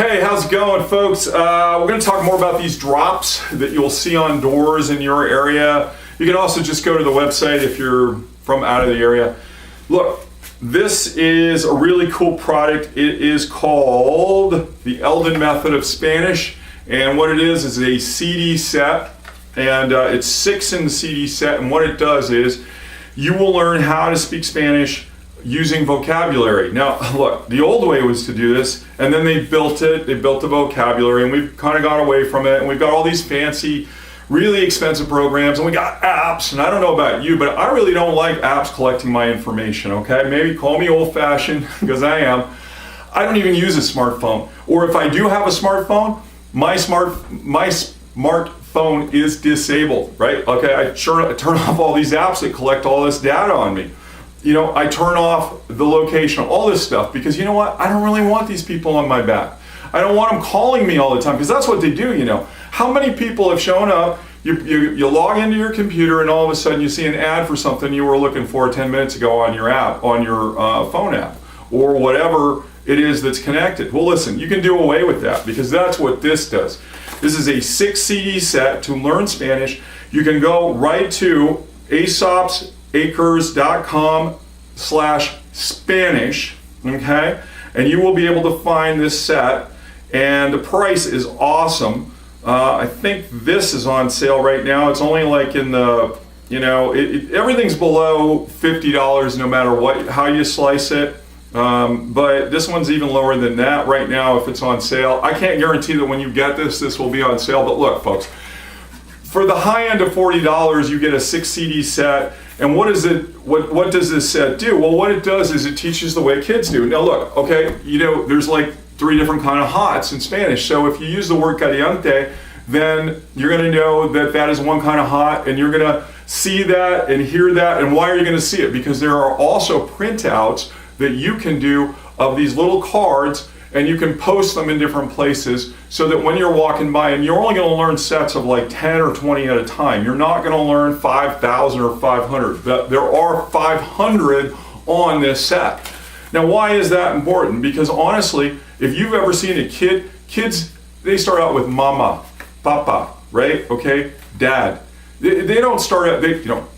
Hey, how's it going, folks? We're going to talk more about these drops that you'll see on doors in your area. You can also just go to the website if you're from out of the area. Look, this is a really cool product. It is called the Elden method of Spanish, and what it is a CD set, and it's 6 in the CD set, and what it does is you will learn how to speak Spanish using vocabulary. Now, look, the old way was to do this, and then they built the vocabulary, and we've kind of got away from it, and we've got all these fancy, really expensive programs, and we got apps, and I don't know about you, but I really don't like apps collecting my information, okay? Maybe call me old-fashioned, because I am. I don't even use a smartphone. Or if I do have a smartphone, my smartphone is disabled, right? Okay, I turn off all these apps that collect all this data on me. You know, I turn off the location, all this stuff, because you know what? I don't really want these people on my back. I don't want them calling me all the time, because that's what they do, you know. How many people have shown up, you log into your computer, and all of a sudden you see an ad for something you were looking for 10 minutes ago on your app, on your phone app, or whatever it is that's connected. Well, listen, you can do away with that, because that's what this does. This is a 6 CD set to learn Spanish. You can go right to aesopsacres.com/Spanish, okay? And you will be able to find this set, and the price is awesome. I think this is on sale right now. It's only like in the, you know, everything's below $50 no matter how you slice it. But this one's even lower than that right now if it's on sale. I can't guarantee that when you get this will be on sale, but look, folks, for the high end of $40, you get a 6 CD set. And what is it? What does this set do? Well, what it does is it teaches the way kids do. Now, look, okay, you know, there's like 3 different kind of hots in Spanish. So if you use the word caliente, then you're going to know that that is one kind of hot, and you're going to see that and hear that. And why are you going to see it? Because there are also printouts that you can do of these little cards, and you can post them in different places so that when you're walking by, and you're only going to learn sets of like 10 or 20 at a time. You're not going to learn 5,000 or 500. There are 500 on this set. Now, why is that important? Because honestly, if you've ever seen a kids, they start out with mama, papa, right? Okay, dad. They don't start out,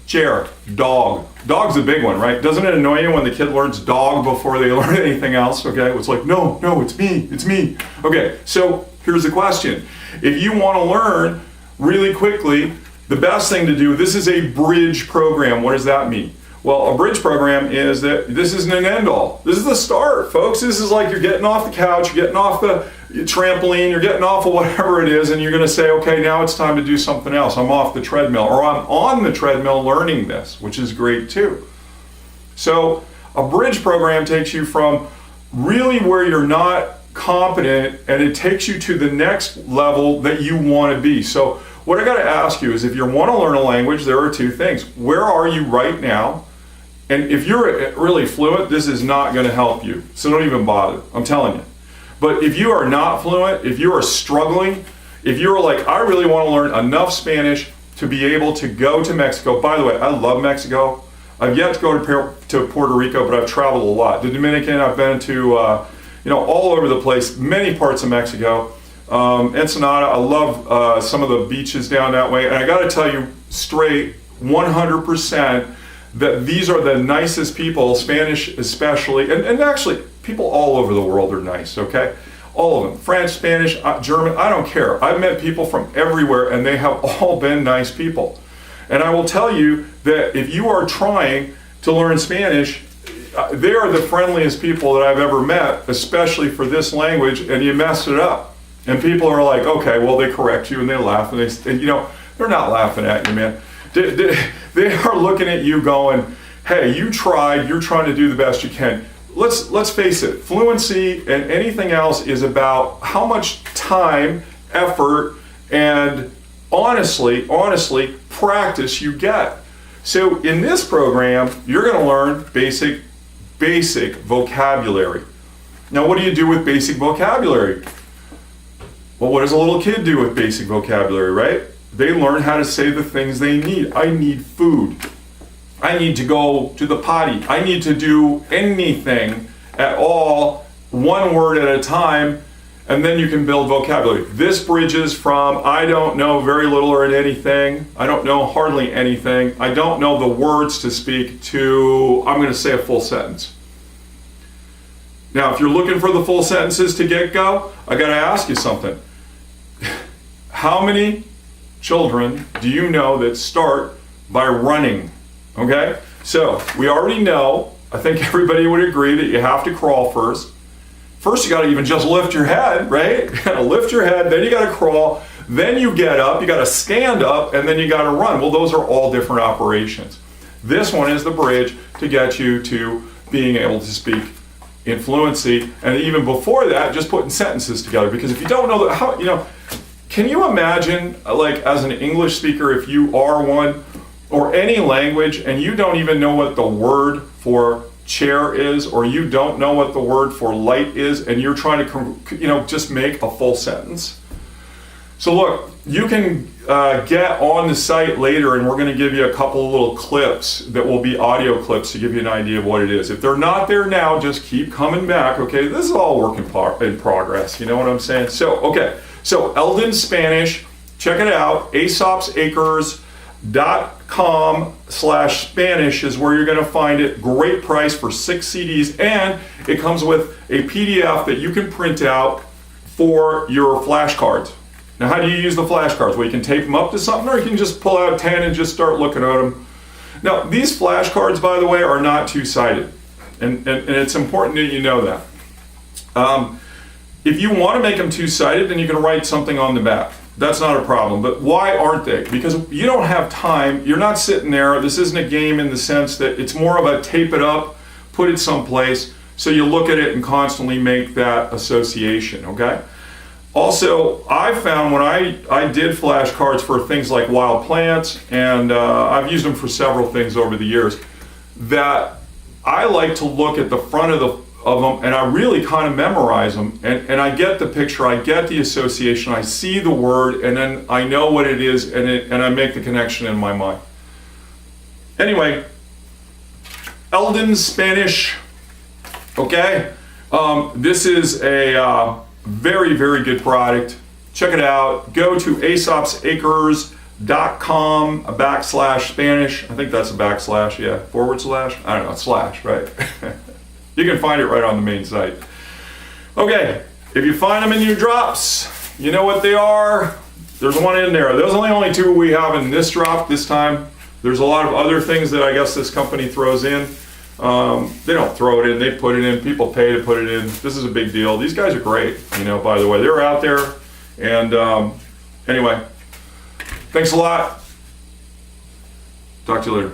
chair, dog. Dog's a big one, right? Doesn't it annoy you when the kid learns dog before they learn anything else? Okay, it's like, no, it's me. Okay, so here's the question. If you want to learn really quickly, the best thing to do, this is a bridge program. What does that mean? Well, a bridge program is that this isn't an end all. This is the start, folks. This is like you're getting off the couch, you're getting off the trampoline, you're getting off of whatever it is, and you're going to say, okay, now it's time to do something else. I'm off the treadmill, or I'm on the treadmill learning this, which is great too. So a bridge program takes you from really where you're not competent, and it takes you to the next level that you want to be. So what I got to ask you is, if you want to learn a language, there are 2 things. Where are you right now? And if you're really fluent, this is not going to help you. So don't even bother. I'm telling you. But if you are not fluent, if you are struggling, if you're like, I really want to learn enough Spanish to be able to go to Mexico. By the way, I love Mexico. I've yet to go to Puerto Rico, but I've traveled a lot. The Dominican, I've been to, all over the place, many parts of Mexico. Ensenada, I love some of the beaches down that way. And I got to tell you straight, 100%, that these are the nicest people, Spanish especially, and actually people all over the world are nice, okay? All of them, French, Spanish, German, I don't care. I've met people from everywhere, and they have all been nice people. And I will tell you that if you are trying to learn Spanish, they are the friendliest people that I've ever met, especially for this language, and you mess it up. And people are like, okay, well, they correct you, and they laugh, and they're not laughing at you, man. They are looking at you going, hey, you tried, you're trying to do the best you can. Let's face it, fluency and anything else is about how much time, effort, and honestly, practice you get. So in this program, you're going to learn basic vocabulary. Now, what do you do with basic vocabulary? Well, what does a little kid do with basic vocabulary, right? They learn how to say the things they need. I need food. I need to go to the potty. I need to do anything at all, one word at a time, and then you can build vocabulary. This bridges from I don't know very little or anything, I don't know hardly anything, I don't know the words to speak, to I'm going to say a full sentence. Now, if you're looking for the full sentences to get go, I got to ask you something. How many children do you know that start by running? Okay, so we already know, I think everybody would agree that you have to crawl first. First, you got to even just lift your head, right? You got to lift your head, then you got to crawl, then you get up, you got to stand up, and then you got to run. Well, those are all different operations. This one is the bridge to get you to being able to speak in fluency, and even before that, just putting sentences together. Because if you don't know that, how, can you imagine, like, as an English speaker, if you are one, or any language, and you don't even know what the word for chair is, or you don't know what the word for light is, and you're trying to, just make a full sentence? So look, you can get on the site later, and we're going to give you a couple of little clips that will be audio clips to give you an idea of what it is. If they're not there now, just keep coming back, okay? This is all work in progress, you know what I'm saying? So, okay, so Elden Spanish, check it out, aesopsacres.com/Spanish is where you're going to find it. Great price for 6 CDs, and it comes with a PDF that you can print out for your flashcards. Now, how do you use the flashcards? Well, you can tape them up to something, or you can just pull out 10 and just start looking at them. Now, these flashcards, by the way, are not two-sided, and it's important that you know that. If you want to make them two-sided, then you can write something on the back. That's not a problem. But why aren't they? Because you don't have time. You're not sitting there. This isn't a game in the sense that it's more of a tape it up, put it someplace, so you look at it and constantly make that association, okay? Also, I found when I did flashcards for things like wild plants, and I've used them for several things over the years, that I like to look at the front of them, and I really kind of memorize them, and I get the picture, I get the association, I see the word, and then I know what it is, and I make the connection in my mind. Anyway, Elden Spanish, okay? This is a very, very good product. Check it out. Go to aesopsacres.com/Spanish. I think that's a backslash, yeah, / I don't know, slash, right? You can find it right on the main site. Okay, if you find them in your drops, you know what they are. There's one in there. There's only 2 we have in this drop this time. There's a lot of other things that I guess this company throws in. They don't throw it in, they put it in. People pay to put it in. This is a big deal. These guys are great, by the way. They're out there. And anyway, thanks a lot. Talk to you later.